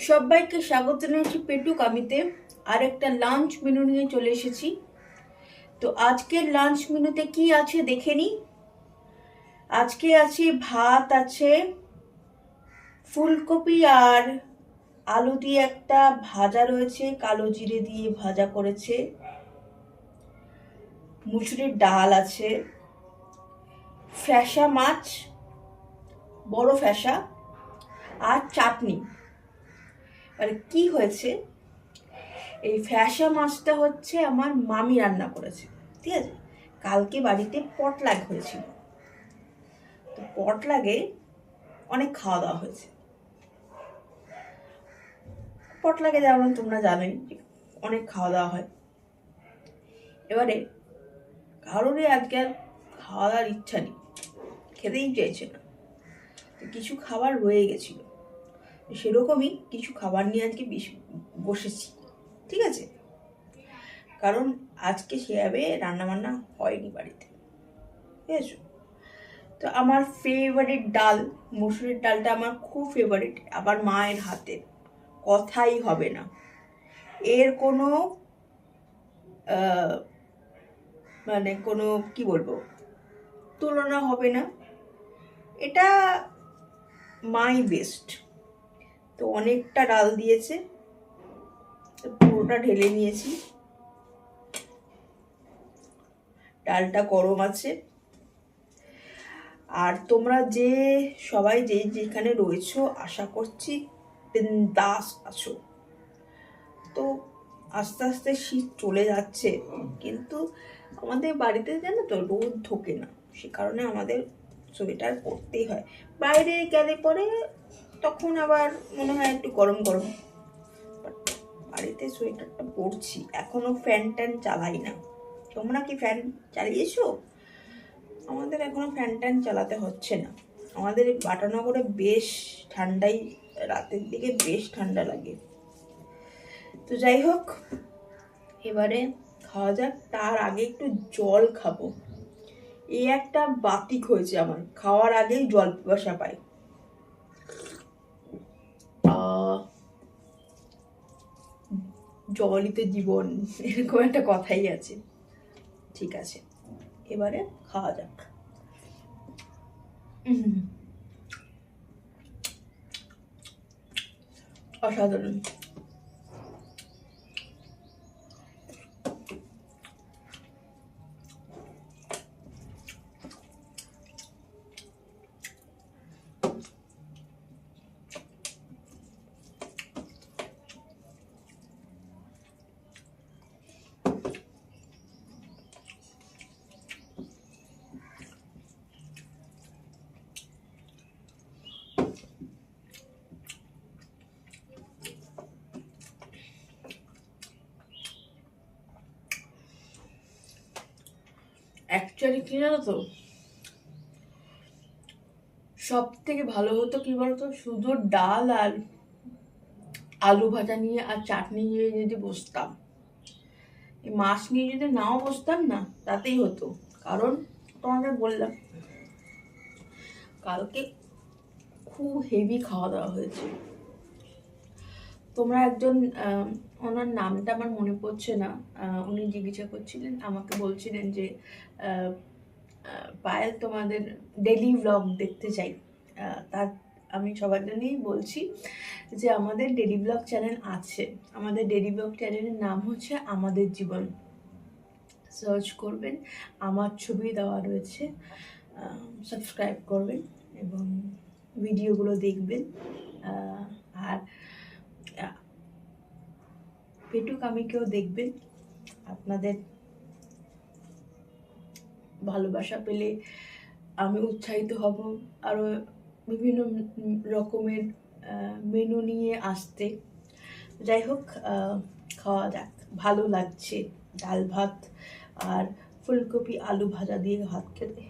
সবাইকে স্বাগত জানাচ্ছি পেটু কামিতে। আর একটা লাঞ্চ মেনু নিয়ে চলে এসেছি। তো আজকের লাঞ্চ মেনুতে কি আছে দেখে নি। আজকে আছে ভাত, আছে ফুলকপি আর আলু দিয়ে একটা ভাজা রয়েছে, কালো জিরে দিয়ে ভাজা করেছে, মুসুরির ডাল আছে, ফ্যাসা মাছ, বড় ফ্যাসা, আর চাটনি। আর কি হয়েছে, এই ফ্যাসা মাছটা হচ্ছে আমার মামি রান্না করেছে, ঠিক আছে। কালকে বাড়িতে পটলাগ হয়েছিল, তো পটলাগে অনেক খাওয়া দাওয়া হয়েছে। পটলাগে যেমন তোমরা জানোই অনেক খাওয়া দাওয়া হয়। এবারে কারোরই আজকে আর খাওয়া দাওয়ার ইচ্ছা নেই, খেতেই চাইছে না, কিছু খাবার রয়ে গেছিল, সেরকমই কিছু খাবার নিয়ে আজকে বসেছি, ঠিক আছে। কারণ আজকে সেভাবে রান্নাবান্না হয়নি বাড়িতে, ঠিক আছে। তো আমার ফেভারিট ডাল, মসুরের ডালটা আমার খুব ফেভারিট, আবার মায়ের হাতের, কথাই হবে না, এর কোনো মানে কোনো কি বলবো, তুলনা হবে না। এটা মাই বেস্ট। তো অনেকটা ডাল দিয়েছে, পুরোটা ঢেলে নিয়েছি। ডালটা গরম আছে। আর তোমরা যে সবাই যেখানে রয়েছো আশা করছি বিন্দাস আছো। তো আস্তে আস্তে শীত চলে যাচ্ছে, কিন্তু আমাদের বাড়িতে জানো তো রোদ ঢোকে না, সে কারণে আমাদের সোয়েটার পরতেই হয়। বাইরে গেলে পরে তখন আবার মনে হয় একটু গরম গরম, বাড়িতে সোয়েটারটা পরছি। এখনো ফ্যান ট্যান চালাই না। তোমরা কি ফ্যান চালিয়েছো? আমাদের এখনো ফ্যান ট্যান চালাতে হচ্ছে না। আমাদের বাটানগরে বেশ ঠান্ডাই, রাতের দিকে বেশ ঠান্ডা লাগে। তো যাই হোক, এবারে খাওয়া যাক। তার আগে একটু জল খাবো। এই একটা বাতিক হয়েছে আমার, খাওয়ার আগেই জল পিপাসা পাই। জলই তো জীবন, এরকম একটা কথাই আছে। ঠিক আছে, এবারে খাওয়া যাক। অসাধারণ। অ্যাকচুয়ালি কি জানো তো, সব থেকে ভালো হতো কি বলতো, শুধু ডাল আর আলু ভাজা নিয়ে আর চাটনি নিয়ে যদি বসতাম, এই মাছ নিয়ে যদি নাও বসতাম না তাতেই হতো। কারণ তোমাদের বললাম কালকে খুব হেভি খাওয়া দাওয়া হয়েছে। তোমরা একজন, ওনার নামটা আমার মনে পড়ছে না, উনি জিজ্ঞাসা করছিলেন, আমাকে বলছিলেন যে পায়েল তোমাদের ডেলি ব্লগ দেখতে চাই। তার আমি সবার জন্যই বলছি যে আমাদের ডেলি ব্লগ চ্যানেল আছে। আমাদের ডেলি ব্লগ চ্যানেলের নাম হচ্ছে আমাদের জীবন। সার্চ করবেন, আমার ছবি দেওয়া রয়েছে, সাবস্ক্রাইব করবেন এবং ভিডিওগুলো দেখবেন। আর পেটু কামিকেও দেখবেন। আপনাদের ভালোবাসা পেলে আমি উৎসাহিত হব আরও বিভিন্ন রকমের মেনু নিয়ে আসতে। যাই হোক, খাওয়া যাক। ভালো লাগছে ডাল ভাত আর ফুলকপি আলু ভাজা দিয়ে ভাত খেতে।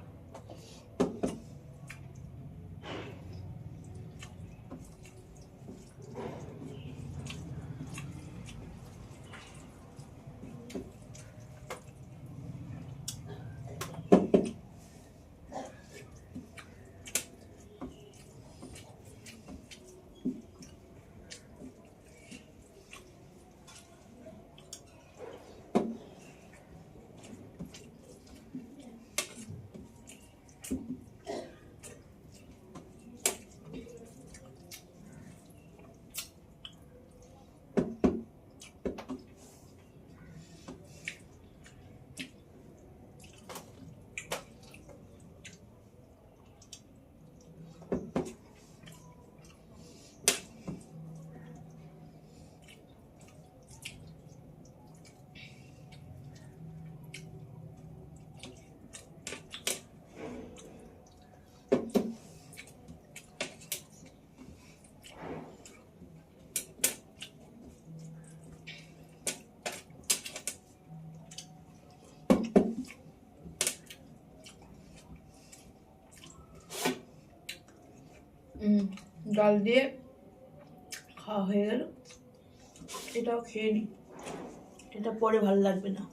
ডাল দিয়ে খাওয়া হয়ে গেল, এটাও খেয়ে নিই, এটা পরে ভালো লাগবে না।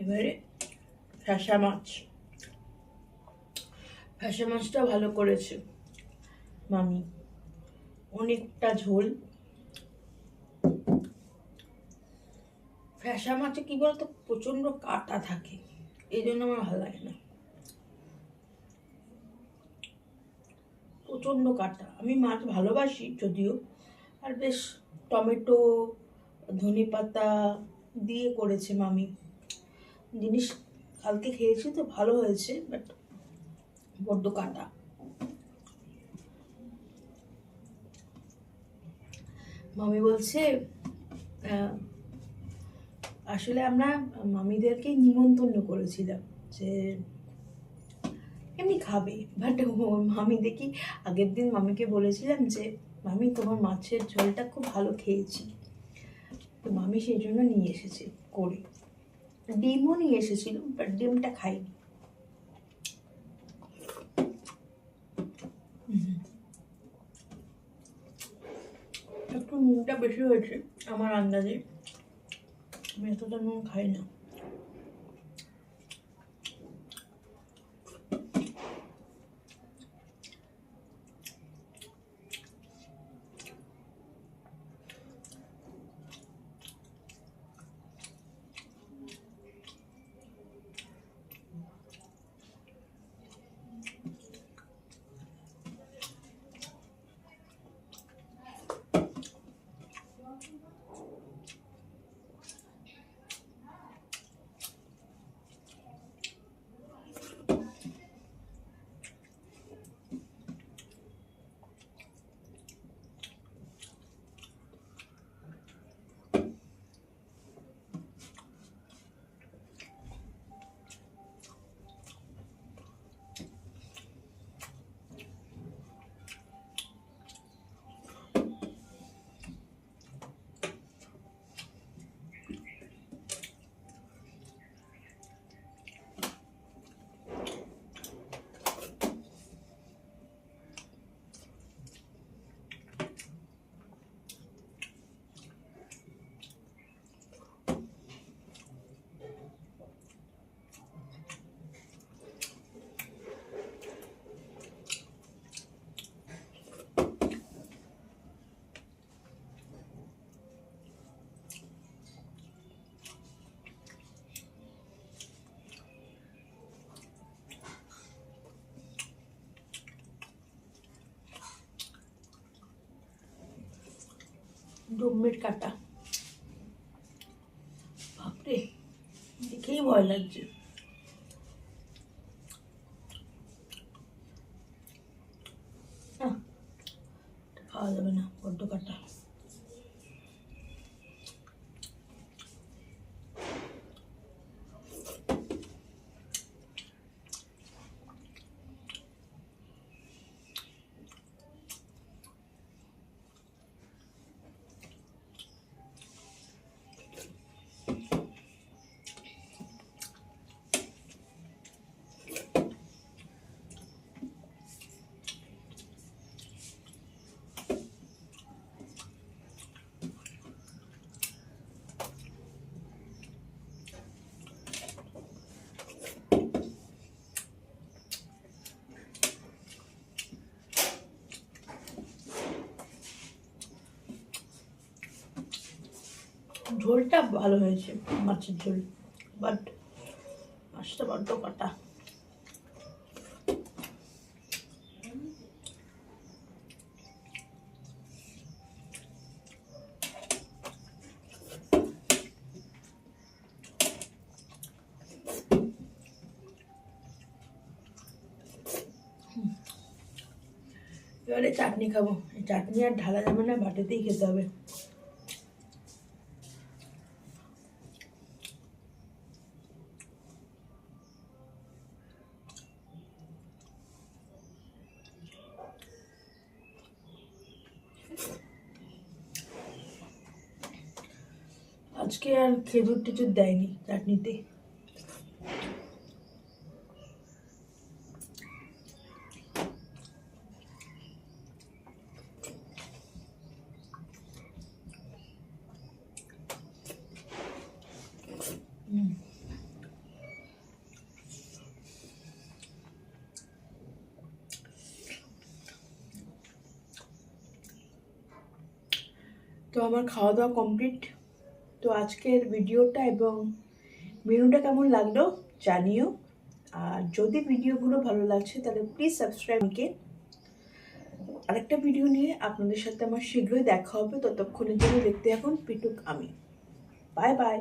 এবারে ফ্যাসা মাছ, ফ্যাসা মাছটা ভালো করেছে মামি, অনেকটা ঝোল। ফ্যাসা মাছে কি বলতো প্রচন্ড কাটা থাকে, এই জন্য আমার ভালো লাগে না, প্রচন্ড কাটা। আমি মাছ ভালোবাসি যদিও, আর বেশ টমেটো ধনে পাতা দিয়ে করেছে মামি জিনিস, কালকে খেয়েছি তো ভালো হয়েছে, বাট বড্ড কাটা। মামি বলছে আসলে আমরা মামিদেরকে নিমন্ত্রণ করেছিলাম যে এমনি খাবে, বাট মামি দেখি আগের দিন মামিকে বলেছিলাম যে মামি তোমার মাছের ঝোলটা খুব ভালো খেয়েছি, তো মামি সেই জন্য নিয়ে এসেছে করে, ডিমও নিয়ে এসেছিল, বাট ডিমটা খাইনি। একটু নুনটা বেশি হয়েছে আমার আন্দাজে, আমি এতটা নুন খাই না। ডোমের কাটা, বাপরে দেখেই ভয় লাগছে। খাওয়া যাবে না, বড্ড কাটা। ঝোলটা ভালো হয়েছে মাছের ঝোল, বাট মাছটা বড্ড কাটা। এবারে চাটনি খাবো, চাটনি আর ঢালা যাবে না, বাটিতেই খেতে হবে। আজকে আর খেজুর টেজুর দেয়নি চাটনিতে। তো আমার খাওয়া দাওয়া কমপ্লিট। তো আজকের ভিডিওটা এবং মেনুটা কেমন লাগলো জানিও। আর যদি ভিডিওগুলো ভালো লাগছে তাহলে প্লিজ সাবস্ক্রাইবকে। আরেকটা ভিডিও নিয়ে আপনাদের সাথে আমার শীঘ্রই দেখা হবে। ততক্ষণের জন্য দেখতে এখন পিটুক আমি। Bye bye.